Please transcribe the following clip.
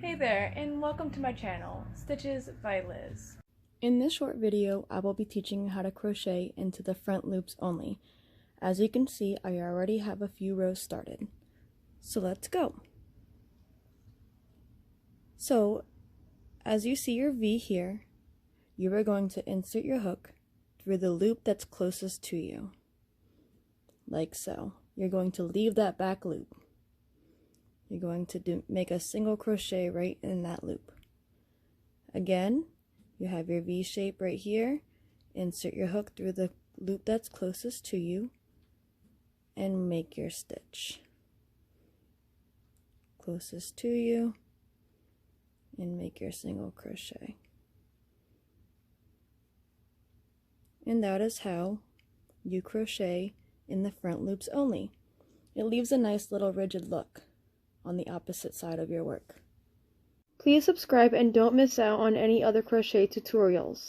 Hey there, and welcome to my channel, Stitches by Liz. In this short video, I will be teaching you how to crochet into the front loops only. As you can see, I already have a few rows started. So let's go. So, as you see your V here, you are going to insert your hook through the loop that's closest to you. Like so. You're going to leave that back loop. You're going to make a single crochet right in that loop. Again, you have your V shape right here. Insert your hook through the loop that's closest to you and make your stitch. Closest to you and make your single crochet. And that is how you crochet in the front loops only. It leaves a nice little rigid look on the opposite side of your work. Please subscribe and don't miss out on any other crochet tutorials.